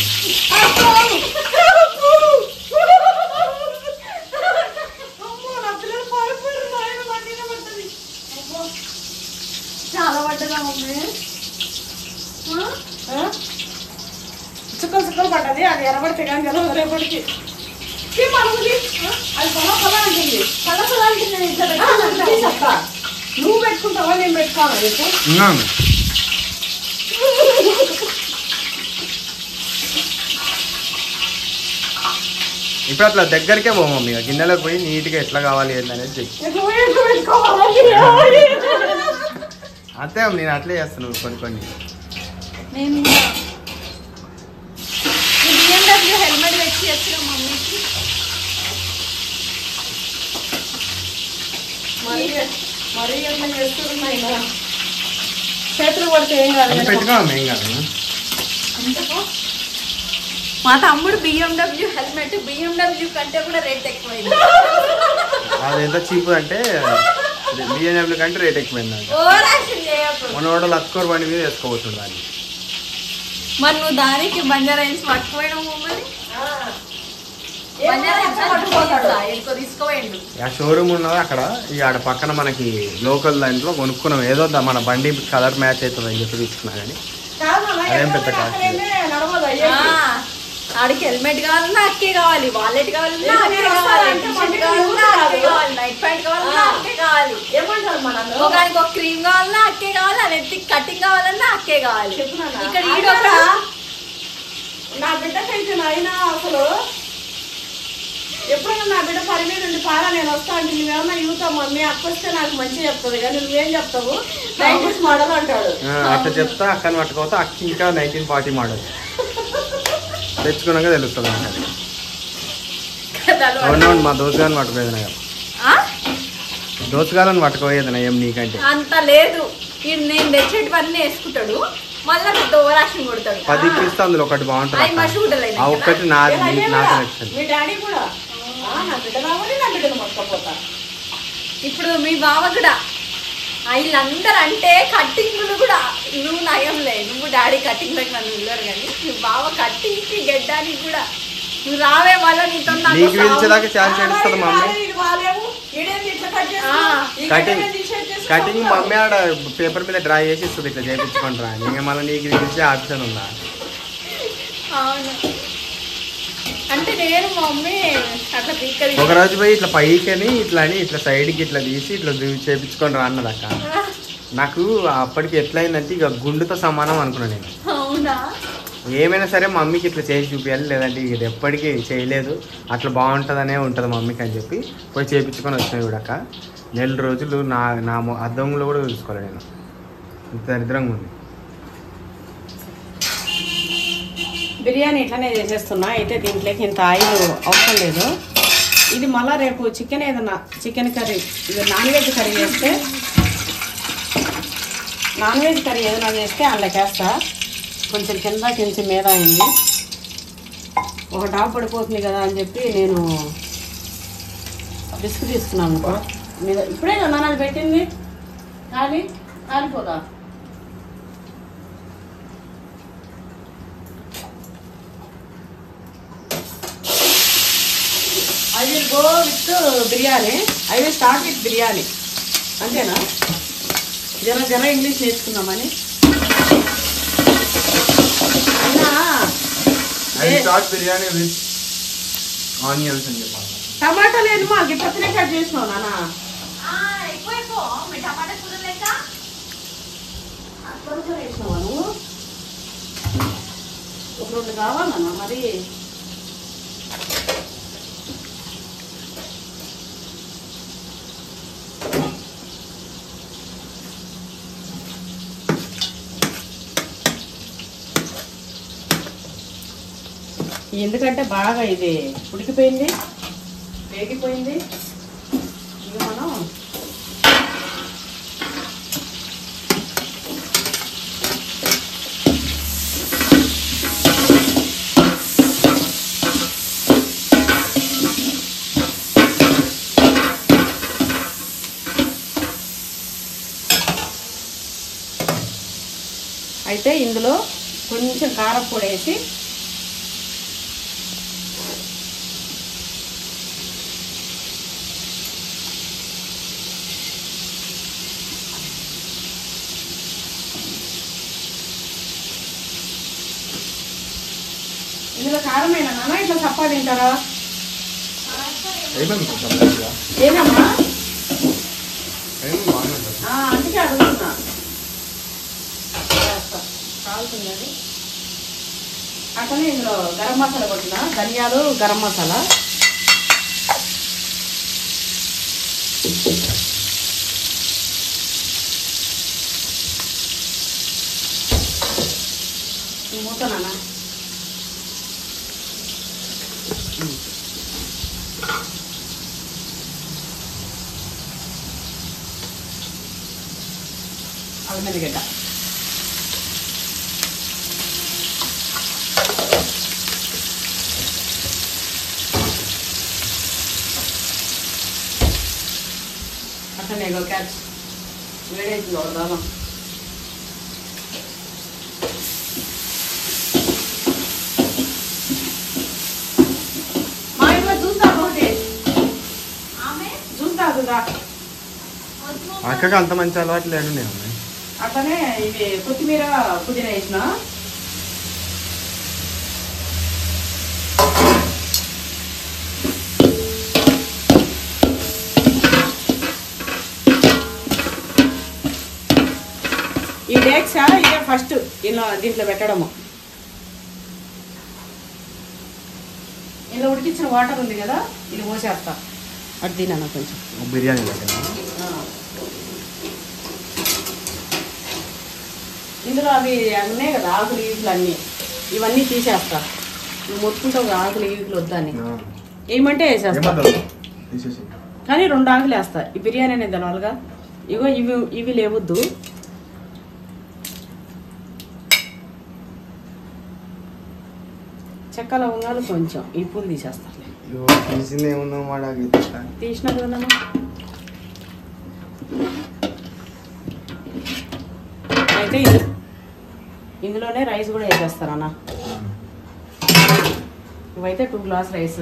చాలా పడ్డదా మమ్మీ? చుక్కలు చుక్కలు పడ్డది. అది ఎరబడితే కానీ కదా రేపటికి అది పొల పొల అంటుంది. పల పల అంటే నేను ఇట్లా చెప్తా. నువ్వు పెట్టుకుంటావా నేను పెట్టుకోవాలి రేపు? ఇప్పుడు అట్లా దగ్గరికే పో మమ్మీ, గిన్నెలోకి పోయి నీట్గా ఎట్లా కావాలి ఏందనేది చెప్పి. అంతే నేను అట్లే చేస్తాను కొన్ని కొన్ని. నేను BMW హెల్మెట్ పెట్టి చేస్తున్నాం మమ్మీకి. మరి ఎట్లా చేస్తున్నాయి చేతులు పడితే ఏం కాదు పెట్టుకో ఏం కాదు. మా తమ్ముడు BMW హెల్మెట్ BMW కంటే కూడా రేట్ ఎక్కువైంది. అది ఎంత చీప్ అంటే BMW కంటే రేట్ ఎక్కువైంది. మన వాడు లక్కోర్ బండి మీద వేసుకోవచ్చు దాన్ని. మరి నువ్వు దానికి బంజారా హిల్స్ పట్టుకోవడం మరి తీసుకోపోయిండు. ఆ షోరూమ్ ఉన్నది అక్కడ. ఇక ఆడ పక్కన మనకి లోకల్ దాంట్లో కొనుక్కున్నాం. ఏదో మన బండి కలర్ మ్యాచ్ అవుతుంది అని చెప్పి తీసుకున్నా కానీ అదేం పెద్ద కాస్ట్. ఆడికి హెల్మెట్ కావాలన్నా అక్కే కావాలి, వాలెట్ కావాలన్నా అక్కే కావాలి, టీ-షర్ట్ కావాలన్నా అక్కే కావాలి, నైట్ ప్యాంట్ కావాలన్నా అక్కే కావాలి, ఒకరికి ఒక క్రీమ్ కావాలన్నా అక్కే కావాలి, నెత్తి కటింగ్ కావాలన్నా అక్కే కావాలి. ఇక్కడ ఈడొక నా బిడ్డకైతే అయినా అసలు ఎప్పుడైనా నా బిడ్డ పని మీద ఉండి పారా నేను వస్తా అంటే నువ్వేమన్నా యూతా మమ్మీ అక్కొస్తే నాకు మంచిగా చెప్తుంది కానీ నువ్వేం చెప్తావు 90s మోడల్ అంటాడు. అట్లా చెప్తా అక్కని పట్టుకోతా. అక్క ఇంకా 1940 మోడల్ తెచ్చుకున్నాక తెలుస్తుంది నాకు. అవునవును మా దోసుగాలను పట్టుకోయేది కదా, దోసుగాలను పట్టుకోయేది ఏం నీకంటే అంత లేదు. నేను తెచ్చేటివన్నీ వేసుకుంటాడు, మళ్ళీ ఓవరాక్షన్ కొడతాడు. 10 ఇప్పిస్తే అందులో ఒకటి బాగుంటుంది. ఆ ఒక్కటి నాది నా సెలెక్షన్. మీ డాడీ కూడా నా బిడ్డ కావాలి నా బిడ్డను పట్టుకోపోతా. ఇప్పుడు మీ బావ కూడా వీళ్ళందరూ అంటే కట్టింగ్లు కూడా నువ్వు నయంలే, నువ్వు డాడీ కట్టింగ్లకు నన్ను వెళ్ళారు కానీ నువ్వు బావ కట్టింగ్కి గెడ్డానికి కూడా నువ్వు రావే వాళ్ళ నీతో కటింగ్ మమ్మీ ఆడ పేపర్ మీద డ్రా చేసి ఇస్తుంది ఇట్లా చేయించుకుంటారా. ఇంకా మళ్ళీ నీకు పిలిచే ఆప్షన్ ఉందా? అవును అంటే నేను మమ్మీ అట్లా పీకది ఒక రోజు పోయి ఇట్లా పైకని ఇట్లా అని ఇట్లా సైడ్కి ఇట్లా తీసి ఇట్లా చేయించుకొని రా అన్నదక్క. నాకు అప్పటికి ఎట్లయిందంటే ఇక గుండుతో సమానం అనుకున్నాను నేను. అవునా? ఏమైనా సరే మమ్మీకి ఇట్లా చేసి చూపించాలి, లేదంటే ఇది ఎప్పటికీ చేయలేదు, అట్లా బాగుంటుందనే ఉంటుంది మమ్మీకి అని చెప్పి పోయి చేయించుకొని వచ్చినాయి చూడక్క. 4 రోజులు నా అద్దంలో కూడా చూసుకోవాలి నేను, ఇంత దరిద్రంగా ఉంది. బిర్యానీ ఇట్లనే చేసేస్తున్నా. అయితే దీంట్లోకి ఇంత ఆయిల్ అవసరం లేదు. ఇది మళ్ళీ రేపు చికెన్ ఏదన్నా chicken curry non veg curry చేస్తే ఏదైనా చేస్తే అందులోకేస్తా. కొంచెం కింద కొంచెం మీద అయింది, ఒక టాప్ పడిపోతుంది కదా అని చెప్పి నేను రిస్క్ తీసుకున్నాను అనుకో. మీద ఇప్పుడే కదా అది పెట్టింది కానీ కాలిపోదా. I will go with biryani, I will start with biryani. అంతేనా? జన ఇంగ్లీష్ నేర్చుకున్నామని టమాటా లేదు మాకు పచ్చనే కట్ చేసినావు నాన్న. వేసినావా నువ్వు? ఒక 2 కావాలన్నా మరి. ఎందుకంటే బాగా ఇది ఉడికిపోయింది, వేగిపోయింది. ఇక మనం అయితే ఇందులో కొంచెం కారం పొడి వేసి ఇందులో కారమేనా నాన్న? ఇట్లా చప్పా తింటారా? ఏనమ్మా అందుకే అడుగుతున్నా. కాలుతుందండి. అట్లనే ఇందులో గరం మసాలా కొట్టిన ధనియాలు, గరం మసాలా, మూతనా అల్లం ఎల్లిగడ్డ, అట్లనే క్యాచ్ వేడైతుంది దాదాపు. మా ఇంట్లో చూస్తా ఒకటి చూస్తా చూదా అక్కకి అంత మంచి అలవాటు లేదు నేను. అట్లనే ఇవి కొత్తిమీర పుదీనా వేసిన. ఈ డేక్సా ఇదే ఫస్ట్ ఇలా దీంట్లో పెట్టడము. ఇలా ఉడికించిన వాటర్ ఉంది కదా, ఇది పోసేస్తా. అటు తిన్నా కొంచెం బిర్యానీ ఇందులో అవి ఉన్నాయి కదా ఆకులు ఈకులు అన్నీ, ఇవన్నీ తీసేస్తా. నువ్వు మొత్తుకుంటావు ఆకులు ఈకులు వద్దని ఏమంటే వేసేస్తా. కానీ 2 ఆకులు వేస్తా. ఈ బిర్యానీ అనేది తినాలిగా. ఇగో ఇవి లేవద్దు. చెక్క లవంగాలు కొంచెం ఈ పూలు తీసేస్తా. తీసిన కదా అయితే ఇందులోనే రైస్ కూడా వేసేస్తారన్న. ఇవైతే 2 గ్లాస్ రైస్.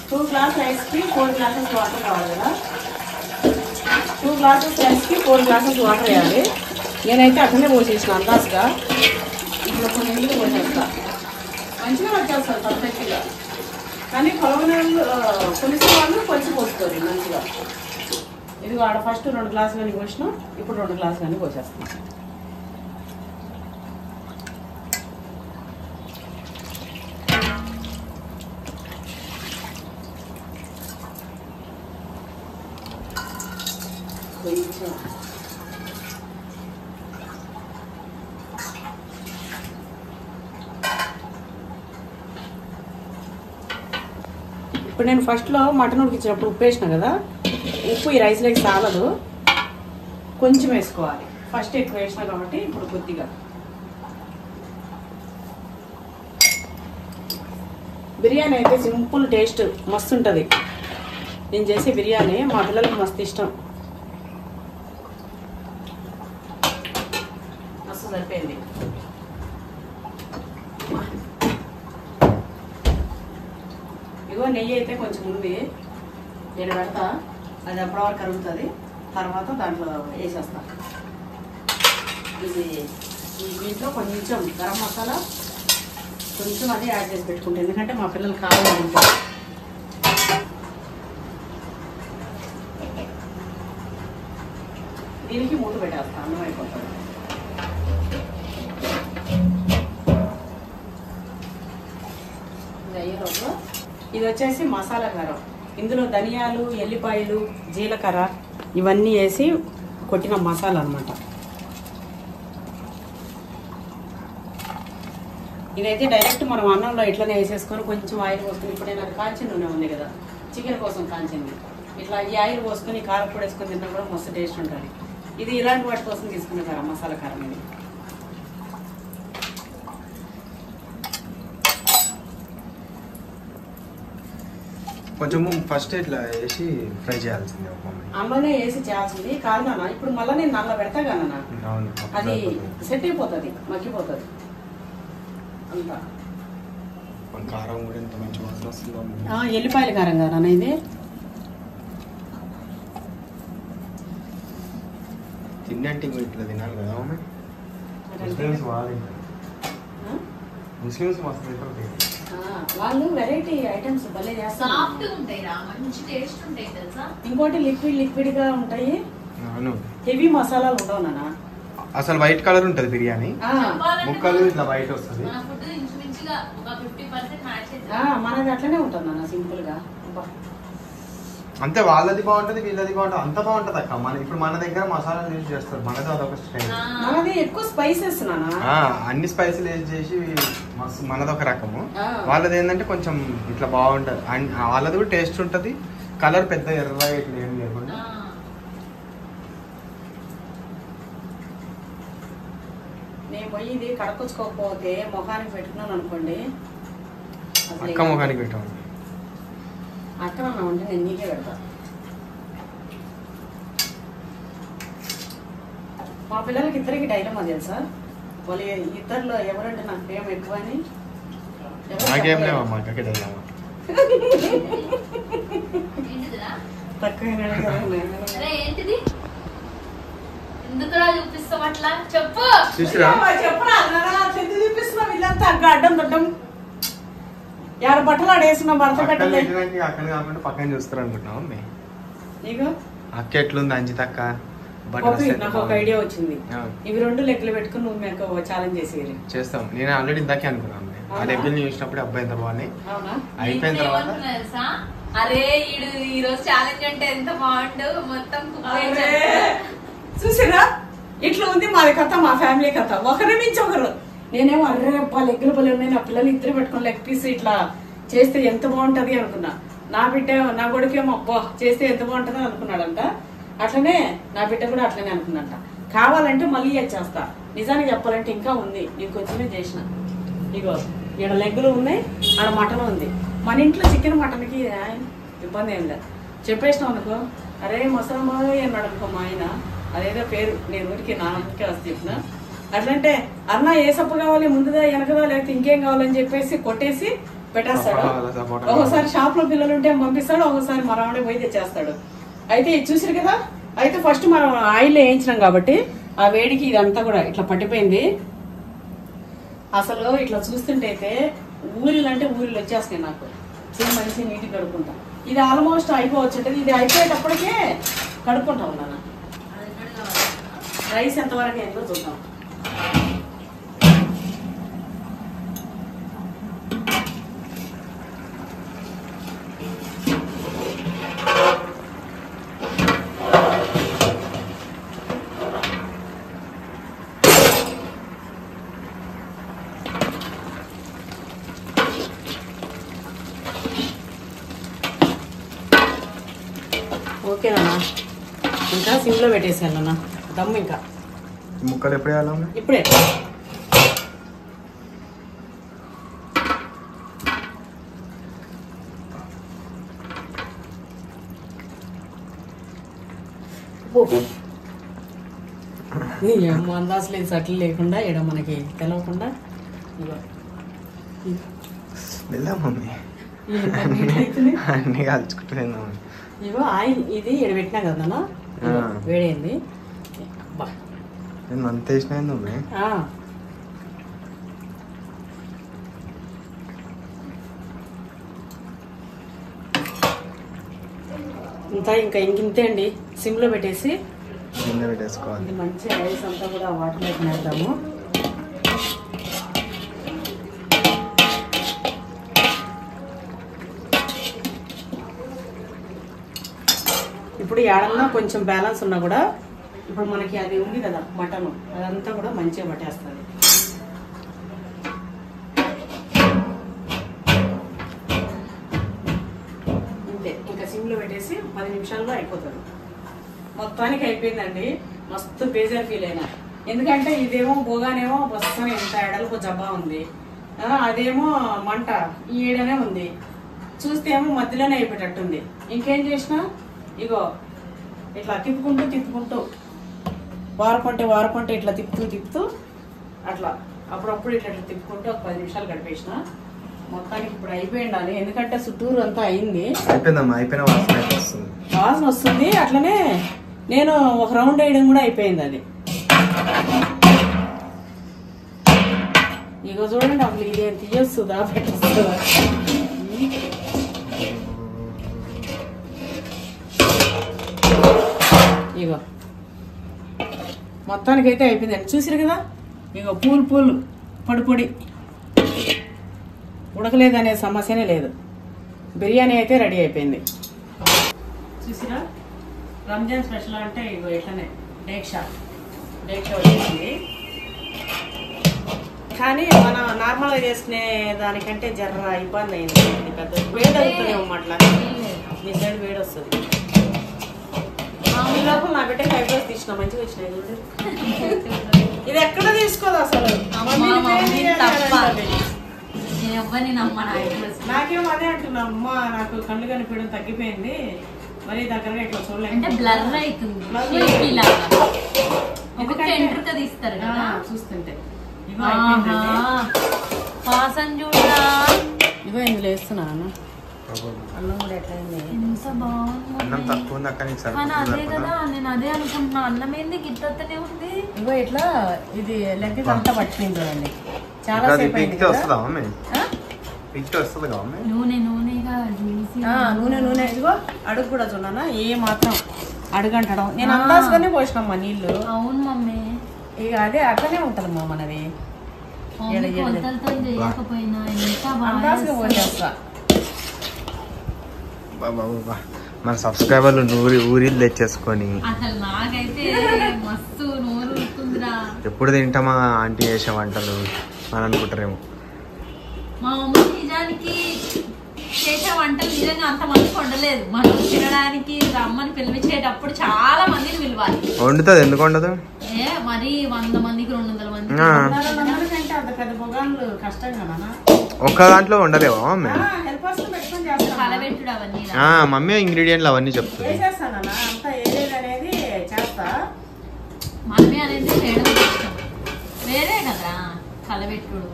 టూ గ్లాస్ రైస్కి 4 గ్లాసెస్ వాటర్ కావాలి కదా. 2 గ్లాసెస్ రైస్కి 4 గ్లాసెస్ వాటర్ వేయాలి. నేనైతే అట్లనే పోసేసిన అందాజుగా. ఇప్పుడు కొన్ని నీళ్ళు పోసేస్తా. మంచిగా వచ్చేస్తారు పర్ఫెక్ట్గా. కానీ కొలిసిన వాళ్ళు కొంచెం పోసుకోరు మంచిగా. ఇది ఆడ ఫస్ట్ 2 గ్లాసులని పోసినాం, ఇప్పుడు 2 గ్లాసులని పోసేస్తాం. ఇప్పుడు నేను ఫస్ట్లో మటన్ ఉడికించినప్పుడు ఉప్పు వేసిన కదా, ఉప్పు ఈ రైస్లోకి చాలదు, కొంచెం వేసుకోవాలి. ఫస్ట్ ఎక్కువ వేసిన కాబట్టి ఇప్పుడు కొద్దిగా. బిర్యానీ అయితే సింపుల్ టేస్ట్ మస్తు ఉంటుంది. నేను చేసే బిర్యానీ మా పిల్లలకి మస్తు ఇష్టం. మస్తు సరిపోయింది. ఇగో నెయ్యి అయితే కొంచెం ఉంది, నేను పెడతా. అది అప్పటివరకు కరుగుతుంది. తర్వాత దాంట్లో వేసేస్తా. ఇది దీంట్లో కొంచెం గరం మసాలా కొంచెం అది యాడ్ చేసి పెట్టుకుంటాను, ఎందుకంటే మా పిల్లలు కావాలంటే. దీనికి మూత పెట్టేస్తా, అన్నం అయిపోతుంది. ఇది వచ్చేసి మసాలా కారం. ఇందులో ధనియాలు, ఎల్లిపాయలు, జీలకర్ర ఇవన్నీ వేసి కొట్టిన మసాలా అన్నమాట. ఇదైతే డైరెక్ట్ మనం అన్నంలో ఇట్లనే వేసేసుకొని కొంచెం ఆయిల్ పోసుకొని, ఇప్పుడు నేను అది కాల్చిన నూనె ఉంది కదా చికెన్ కోసం కాల్చింది, ఇట్లా ఈ ఆయిల్ పోసుకొని కారపొడి వేసుకొని తిన్నా కూడా మస్తు టేస్ట్ ఉంటుంది. ఇది ఇలాంటి వాటి కోసం తీసుకునే కారం, మసాలా కారం. ఇది కొంచెం ఫస్ట్ ఇట్లా వేసి ఫ్రై చేయాల్సింది, అందులోనే వేసి చేయాల్సింది కాదు నాన్న. ఇప్పుడు మళ్ళీ నేను నల్ల పెడతా కన్నా, అది సెట్ అయిపోతుంది, మగ్గిపోతుంది అంతా. కారం కూడా ఎంత మంచి వాసన వస్తుందో. ఎల్లిపాయల కారం కదా నాన్న ఇది. తిన్నంటే ఇట్లా తినాలి కదా మమ్మీ. ముస్లిమ్స్ మస్తు తింటారు. వాళ్ళు వెరైటీ ఐటమ్స్ భలే చేస్తారు. సాఫ్ట్ ఉంటాయి రా, మంచి టేస్ట్ ఉంటాయి తెలుసా. ఇంకోటి లిక్విడ్ గా ఉంటాయి. హెవీ మసాలాలు ఉండవు నాన్న. అసలు వైట్ కలర్ ఉంటది బిర్యానీ, ముక్కలు ఇట్లా వైట్ వస్తుంది. మనది అట్లనే ఉంటుంది నాన్న, సింపుల్ గా. అంతే, వాళ్ళది బాగుంటది వీళ్ళది బాగుంటది, అంత బాగుంటది అక్క. ఇప్పుడు మన దగ్గర మసాలాలు యూజ్ చేస్తారు, మనది అదొక స్టైల్. మనది ఎక్కువ స్పైసెస్ అన్ని స్పైసీలు యూజ్ చేసి మనదొక రకము. వాళ్ళది ఏంటంటే కొంచెం ఇట్లా బాగుంటది, వాళ్ళది కూడా టేస్ట్ ఉంటది. కలర్ పెద్ద ఎర్ర ఇట్లా ఏం లేకుండా. నేను పోయి ఇది కడకొచ్చుకోకపోతే ముఖానికి పెట్టుకున్నాను అనుకోండి, అక్క ముఖానికి పెట్టాము. అక్కడ ఉంటే నేను నీకే పెడతా. మా పిల్లలకి ఇద్దరికి డైలమా తెలుసా, వాళ్ళు ఇద్దరిలో ఎవరంటే నాకు ప్రేమ ఎక్కువ అని. నాకేం లేవమ్మా అక్కకి డైలమా. ఏంటిది ఎందుకురా చూపిస్తాం అట్లా చెప్పు. చూపిస్తున్నాం ఇల్లంతా అడ్డం దొడ్డం యాడ బట్టలు ఆడేసిన భర్త పెట్టలే. అక్కడ కాకుండా పక్కన చూస్తారు అనుకుంటున్నాం. నీకు అక్క ఎట్లుంది అంజిత్ అక్క? నాకు ఒక ఐడియా వచ్చింది. ఇవి 2 లెక్కలు పెట్టుకుని నువ్వు మీకు ఛాలెంజ్ చేస్తాం. నేను ఆల్రెడీ ఇందాకే అనుకున్నాను. ఆ లెక్కలు చూసినప్పుడు అబ్బాయి ఎంత బాగున్నాయి. అయిపోయిన తర్వాత అరే ఈ రోజు ఛాలెంజ్ అంటే ఎంత బాగుండు మొత్తం చూసిరా ఇట్లా ఉంది మాది కథ, మా ఫ్యామిలీ కథ. ఒకరి నుంచి ఒకరు. నేనేమో అర్రే లెగ్గలు పల్లె ఉన్నాయి, నా పిల్లలు ఇద్దరు పెట్టుకుని లెగ్ పీస్ ఇట్లా చేస్తే ఎంత బాగుంటది అనుకున్నా. నా బిడ్డ నా కొడుకేమో అబ్బా చేస్తే ఎంత బాగుంటది అనుకున్నాడంట. అట్లనే నా బిడ్డ కూడా అట్లనే అనుకున్నట్ట. కావాలంటే మళ్ళీ చేస్తా. నిజానికి చెప్పాలంటే ఇంకా ఉంది, నీకు వచ్చిన చేసిన. ఇగో ఈడ లెగ్గులు ఉన్నాయి, ఆడ మటన్ ఉంది. మన ఇంట్లో చికెన్ మటన్కి ఇబ్బంది ఏం లేదు. చెప్పేసినాం అనుకో, అరే మసాలా అన్నాడు అనుకో మా ఆయన, అదేదో పేరు నేను ఊరికి నాకే వస్తే చెప్పిన. అట్లంటే అన్న ఏ సప్పు కావాలి, ముందుదా వెనకదా లేకపోతే ఇంకేం కావాలని చెప్పేసి కొట్టేసి పెట్టేస్తాడు. ఒకసారి షాప్ లో పిల్లలు ఉంటే పంపిస్తాడు, ఒకసారి మరవాడే పోయి తెచ్చేస్తాడు. అయితే చూసారు కదా, అయితే ఫస్ట్ మనం ఆయిల్ వేయించినాం కాబట్టి ఆ వేడికి ఇదంతా కూడా ఇట్లా పట్టిపోయింది. అసలు ఇట్లా చూస్తుంటే అయితే ఊరిలు అంటే ఊరిలు వచ్చేస్తాయి నాకు. మంచి నీటి కడుక్కుంటా. ఇది ఆల్మోస్ట్ అయిపోవచ్చు. ఇది అయిపోయేటప్పటికే కడుక్కుంటా ఉన్నాను. రైస్ ఎంతవరకు ఏందో చూద్దాం. ఓకేనా, ఇంకా సిమ్లో పెట్టేసాను అన్న దమ్ము. ఇంకా ముక్కలు ఎప్పుడు వేయాలమ్మా? ఇప్పుడే. అందాజు లేదు, సట్లు లేకుండా ఇడ మనకి తెలవకుండా. ఇగో మమ్మీ అన్ని కలుచుకుంటున్నాను. ఇగో ఆయిల్ ఇది ఇడ పెట్టినా కదా వేడైంది. అంత వేసినా ఇంకా ఇంతే అండి. సిమ్లో పెట్టేసి పెట్టేసుకోవాలి. ఇది మంచి రైస్ అంతా కూడా వాటర్ వేద్దాము. ఇప్పుడు ఏడన్నా కొంచెం బ్యాలెన్స్ ఉన్నా కూడా ఇప్పుడు మనకి అది ఉంది కదా మటన్, అదంతా కూడా మంచిగా పట్టేస్తుంది. అంతే, ఇంకా సిమ్లో పెట్టేసి 10 నిమిషాల్లో అయిపోతుంది. మొత్తానికి అయిపోయిందండి. మస్తు బేజార్ ఫీల్ అయినా. ఎందుకంటే ఇదేమో బోగానేమో ప్రస్తుతం ఎంత ఎడలకు జబ్బా ఉంది, అదేమో మంట ఈ ఏడనే ఉంది. చూస్తే ఏమో మధ్యలోనే అయిపోయేటట్టుంది. ఇంకేం చేసినా ఇగో ఇట్లా తిప్పుకుంటూ వారపంటే ఇట్లా తిప్పుతూ అట్లా అప్పుడప్పుడు ఇట్లా తిప్పుకుంటూ ఒక 10 నిమిషాలు గడిపేసిన. మొత్తానికి ఇప్పుడు అయిపోయిండాలి, ఎందుకంటే చుట్టూరు అంతా అయింది. వాసన వస్తుంది. అట్లనే నేను ఒక రౌండ్ వేయడం కూడా అయిపోయింది. అది ఇగో చూడండి, అసలు ఇదేం తీయొస్తుందా పెట్టొస్తుందా. ఇగో మొత్తానికైతే అయిపోయిందండి. చూసారు కదా, ఇగో పూలు పొడి ఉడకలేదనే సమస్యనే లేదు. బిర్యానీ అయితే రెడీ అయిపోయింది. చూసిరా రంజాన్ స్పెషల్ అంటే ఇగో ఇట్లనే డేక్షా వచ్చేసింది. కానీ మనం నార్మల్గా చేసుకునే దానికంటే జర్ర ఇబ్బంది అయింది. పెద్ద వేడి అవుతుందేమో అట్లా మీ సైడ్ వేడి వస్తుంది. ఈ లోపల నా బిడ్డ ఫైబ్రోస్ తీసిన మంచిగా వచ్చినాయి చూడు. ఇది ఎక్కడ తీసుకోదు అసలు. నాకేమో అదే అంటున్నా అమ్మ నాకు కళ్ళు కనిపించడం తగ్గిపోయింది మరి దగ్గరగా ఇట్లా చూడలేదు చూస్తుంటే. ఇగో ఇందులో వేస్తున్నా అన్నం కూడా ఎట్లయింది నేను అదే అనుకుంటున్నా. అన్నం ఏంది గిట్టనే ఉంది. ఇగో ఇట్లా ఇది లెక్క అంతా పట్టింది చూడండి. చాలా సేపు అయింది. నూనె ఇదిగో అడుగు కూడా చూడనా ఏ మాత్రం అడుగంటడం. నేను అందాజుగానే పోసినమ్మా నీళ్లు. అవును మమ్మీ ఇక అదే అట్లనే ఉంటదమ్మా మనది. అందాజుగా పోసేస్తా. మన సబ్స్క్రైబర్లు ఊరిలు తెచ్చేసుకొని అసలు నాకైతే మస్తు నోరు ఊరుతుందిరా. ఎప్పుడు తింటామా ఆంటీ చేసే వంటలు అని అనుకుంటారేమో. మా మమ్మీ నిజానికి చేసే వంటలు నిజంగా అంత మందికి వండలేదు. మనం తినడానికి రమ్మని పిలిపించేటప్పుడు చాలా మందిని పిలవాలి. వండుతుంది ఎందుకు వండదు? మరి 100 మందికి 200 మంది కంటే అంత పెద్ద పొగాళ్ళు కష్టం కదా. ఒక్క దాంట్లో వండలేవా మమ్మీ? కలబెట్టుడు అవన్నీ మమ్మీ ఇంగ్రీడియంట్లు అవన్నీ చెప్తుంది. అంతా ఏదేది అనేది చేస్తా. మమ్మీ అనేది చేయడం ఇష్టం వేరే కదా కలబెట్టుడు.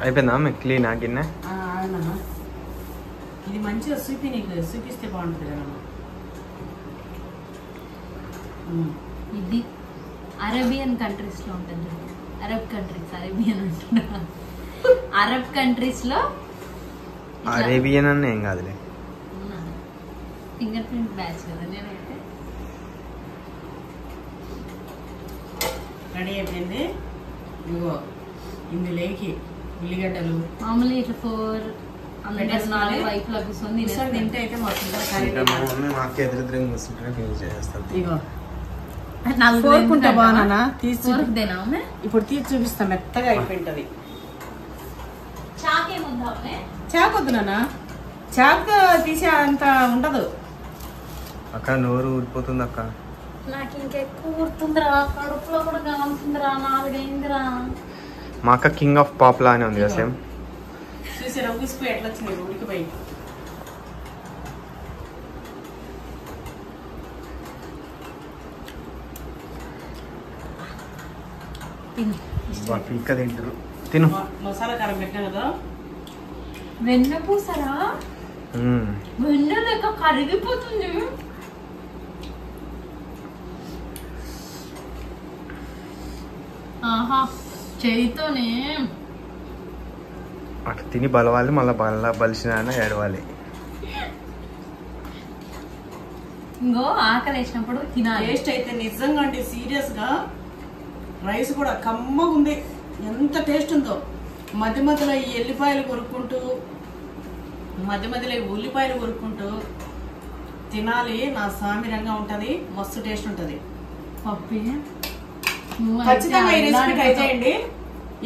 అయిపోయిందా మమ్మీ క్లీన్ గిన్నె? అవునమ్మా ఇది మంచిగా నీకు చూపిస్తే బాగుంటుంది కదమ్మా. ఇది అరేబియన్ కంట్రీస్ లో ఉంటుంది. అరబ్ కంట్రీస్ అరేబియన్ అంటున్నా. అరబ్ కంట్రీస్ లో అరేబియన్ అన్న ఏం కాదులే. ఫింగర్ ప్రింట్ బ్యాచ్ కదా నేనైతే. రెడీ అయిపోయింది. ఇదిగో ఇందులోకి ఉల్లిగడ్డలు మామూలు ఇట్లా 4 4 వైపులా కూర్చొని తింటే అయితే మొత్తం ఇగో కోరుకుంటా బాగా తీసి ఇప్పుడు తీసి చూపిస్తా. మెత్తగా అయిపోయింటది. చాకొద్దు నాన్న. చాకు తీసే అంత ఉండదు అక్క. నోరు ఊరిపోతుంది అక్క. నాకు ఇంకెక్కువ ఊరుతుందిరా. కడుపులో కూడా కాలుతుందిరా. 4 అయిందిరా. మా అక్క కింగ్ ఆఫ్ పాప్ లానే ఉంది కదా సేమ్. చూసారా ఉసిపోయి ఎట్లా వచ్చింది ఉడికిపోయి. ఇంకా తింటారు. తిను. మసాలా కారం పెట్టినా కదా. వెన్న పూసరా వెన్న లెక్క కరిగిపోతుంది. ఆహా చేయితోనే అట్లా తిని బలవాలి. మళ్ళీ బలిసిన ఏడవాలి. ఇంకో ఆకలి వేసినప్పుడు తినాలి. టేస్ట్ అయితే నిజంగా అంటే సీరియస్ గా రైస్ కూడా కమ్మగా ఉంది. ఎంత టేస్ట్ ఉందో. మధ్య మధ్యలో ఈ ఎల్లిపాయలు కొరుక్కుంటూ మధ్య మధ్యలో ఈ ఉల్లిపాయలు కొరుక్కుంటూ తినాలి. నా సామిరంగా ఉంటది. మస్తు టేస్ట్ ఉంటది. పప్పి ఖచ్చితంగా ఈ రెసిపీ ట్రై చేయండి.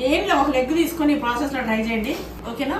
ఏం లేదు ఒక లెగ్ తీసుకొని ఈ ప్రాసెస్ లో ట్రై చేయండి. ఓకేనా?